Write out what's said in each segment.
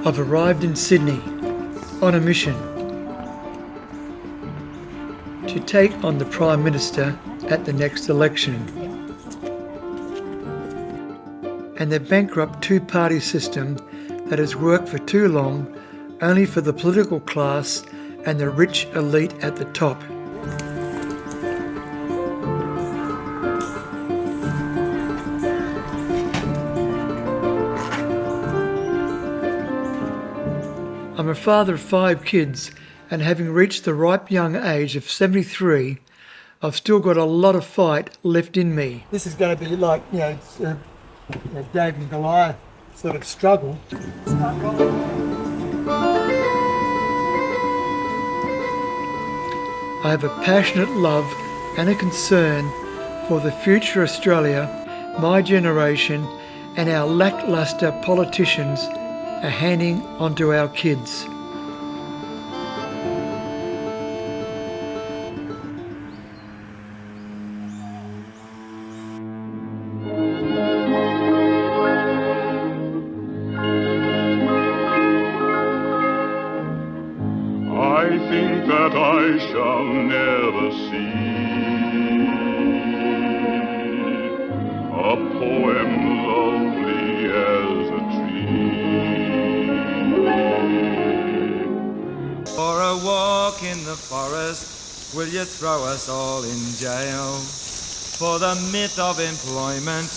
I've arrived in Sydney on a mission to take on the Prime Minister at the next election. And the bankrupt two-party system that has worked for too long only for the political class and the rich elite at the top. I'm a father of 5 kids, and having reached the ripe young age of 73, I've still got a lot of fight left in me. This is going to be like, it's a David and Goliath sort of struggle. I have a passionate love and a concern for the future Australia, my generation, and our lacklustre politicians are handing onto our kids. I think that I shall never see a poem lovely as a tree. For a walk in the forest, will you throw us all in jail? For the myth of employment,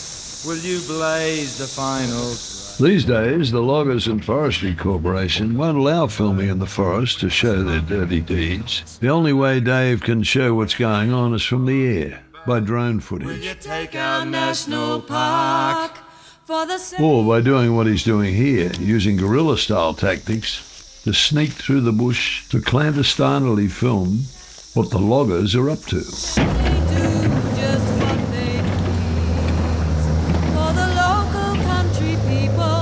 will you blaze the final? These days, the Loggers and Forestry Corporation won't allow filming in the forest to show their dirty deeds. The only way Dave can show what's going on is from the air, by drone footage. Will you take our national park for the Or by doing what he's doing here, using guerrilla-style tactics to sneak through the bush to clandestinely film what the loggers are up to.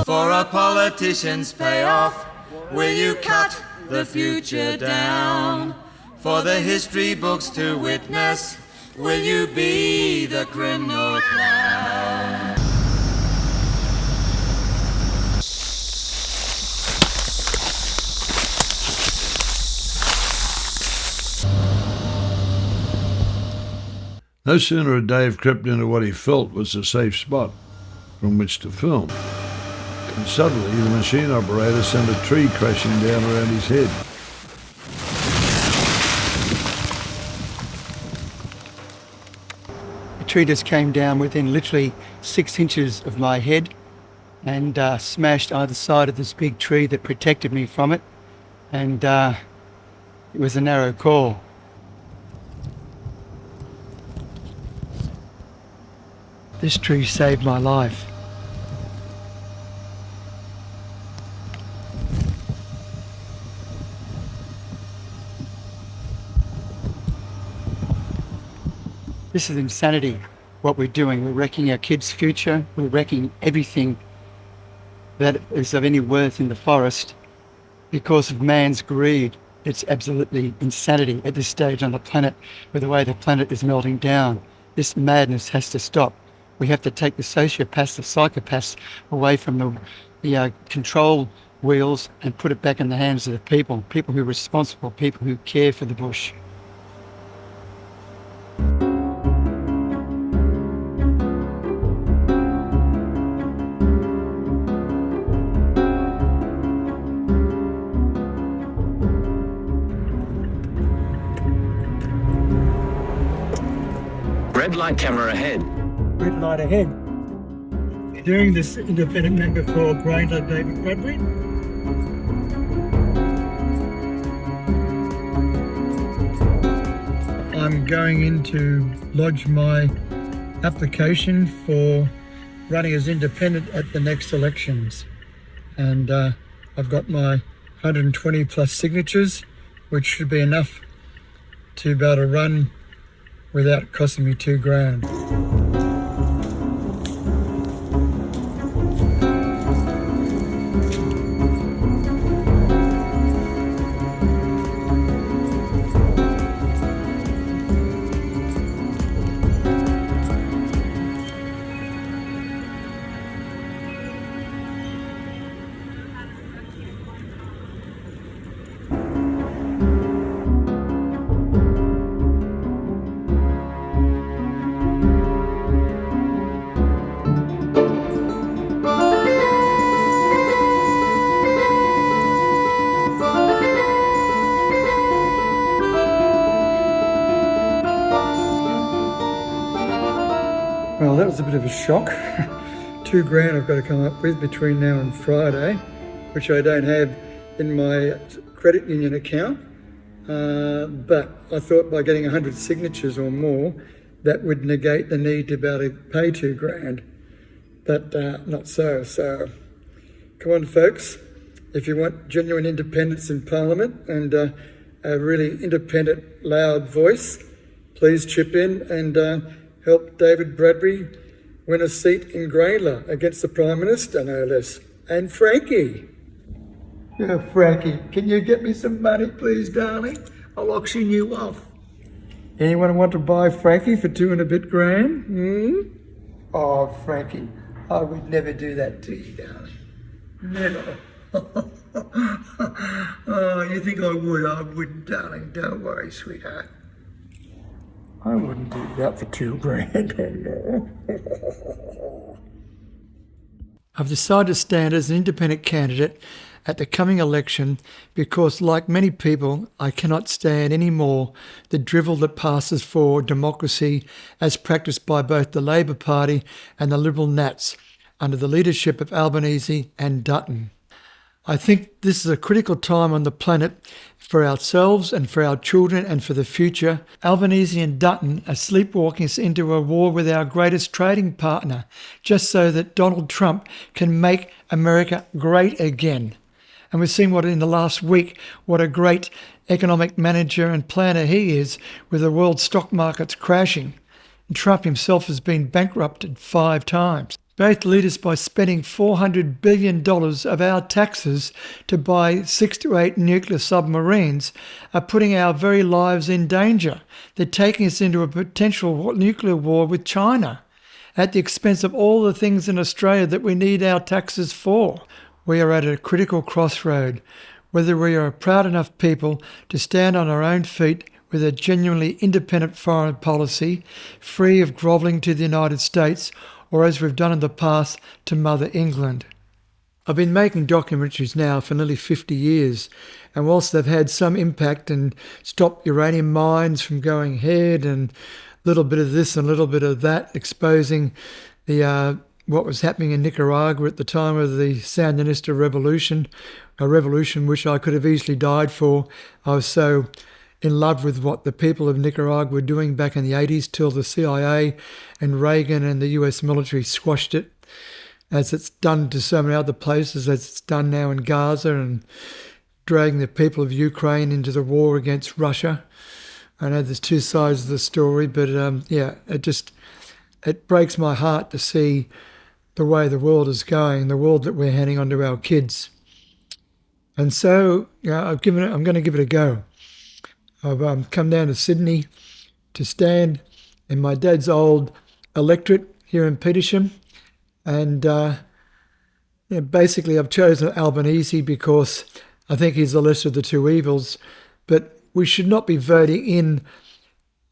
For a politician's payoff, will you cut the future down? For the history books to witness, will you be the criminal clown? No sooner had Dave crept into what he felt was a safe spot from which to film, and suddenly the machine operator sent a tree crashing down around his head. The tree just came down within literally 6 inches of my head and smashed either side of this big tree that protected me from it, and it was a narrow call. This tree saved my life. This is insanity, what we're doing. We're wrecking our kids' future. We're wrecking everything that is of any worth in the forest because of man's greed. It's absolutely insanity at this stage on the planet, with the way the planet is melting down. This madness has to stop. We have to take the sociopaths, the psychopaths away from the control wheels and put it back in the hands of the people who are responsible, people who care for the bush. Red light camera ahead. Red light ahead. Doing this independent member for Granger, David Bradbury. I'm going in to lodge my application for running as independent at the next elections. And I've got my 120 plus signatures, which should be enough to be able to run without costing me $2,000. Well, that was a bit of a shock. $2,000 I've got to come up with between now and Friday, which I don't have in my credit union account. But I thought by getting 100 signatures or more, that would negate the need to be able to pay $2,000. But not so. So come on, folks. If you want genuine independence in Parliament and a really independent, loud voice, please chip in and help David Bradbury win a seat in Grayla against the Prime Minister, no less. And Frankie. Yeah, Frankie, can you get me some money, please, darling? I'll auction you off. Anyone want to buy Frankie for $2 and a bit grand? Oh, Frankie, I would never do that to you, darling. Never. Oh, you think I would? I wouldn't, darling. Don't worry, sweetheart. I wouldn't do that for $2,000. I've decided to stand as an independent candidate at the coming election because, like many people, I cannot stand any more the drivel that passes for democracy as practiced by both the Labor Party and the Liberal Nats under the leadership of Albanese and Dutton. I think this is a critical time on the planet for ourselves and for our children and for the future. Albanese and Dutton are sleepwalking us into a war with our greatest trading partner, just so that Donald Trump can make America great again. And we've seen what in the last week, what a great economic manager and planner he is with the world stock markets crashing. And Trump himself has been bankrupted 5 times. Both leaders, by spending $400 billion of our taxes to buy 6 to 8 nuclear submarines, are putting our very lives in danger. They're taking us into a potential nuclear war with China at the expense of all the things in Australia that we need our taxes for. We are at a critical crossroad. Whether we are a proud enough people to stand on our own feet with a genuinely independent foreign policy, free of grovelling to the United States, or as we've done in the past, to Mother England. I've been making documentaries now for nearly 50 years, and whilst they've had some impact and stopped uranium mines from going ahead and a little bit of this and a little bit of that, exposing the what was happening in Nicaragua at the time of the Sandinista revolution, a revolution which I could have easily died for. I was so in love with what the people of Nicaragua were doing back in the 80s till the CIA and Reagan and the US military squashed it, as it's done to so many other places, as it's done now in Gaza and dragging the people of Ukraine into the war against Russia. I know there's 2 sides of the story, but it breaks my heart to see the way the world is going, the world that we're handing on to our kids. And so I'm going to give it a go. I've come down to Sydney to stand in my dad's old electorate here in Petersham. And basically I've chosen Albanese because I think he's the lesser of the 2 evils. But we should not be voting in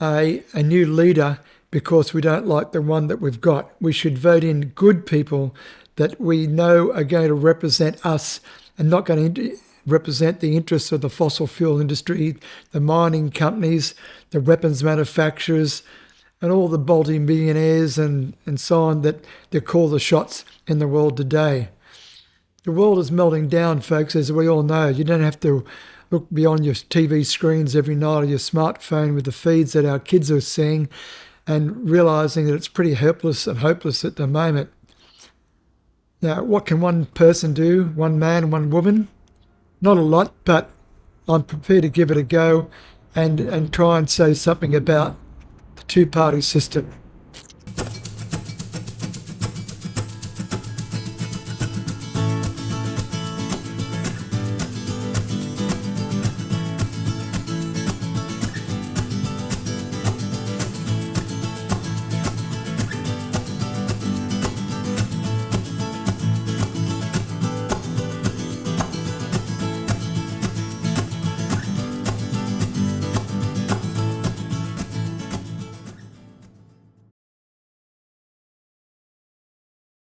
a new leader because we don't like the one that we've got. We should vote in good people that we know are going to represent us and not going to represent the interests of the fossil fuel industry, the mining companies, the weapons manufacturers, and all the multi-millionaires and so on that call the shots in the world today. The world is melting down, folks, as we all know. You don't have to look beyond your TV screens every night or your smartphone with the feeds that our kids are seeing and realising that it's pretty helpless and hopeless at the moment. Now, what can one person do, one man, one woman? Not a lot, but I'm prepared to give it a go and try and say something about the 2-party system.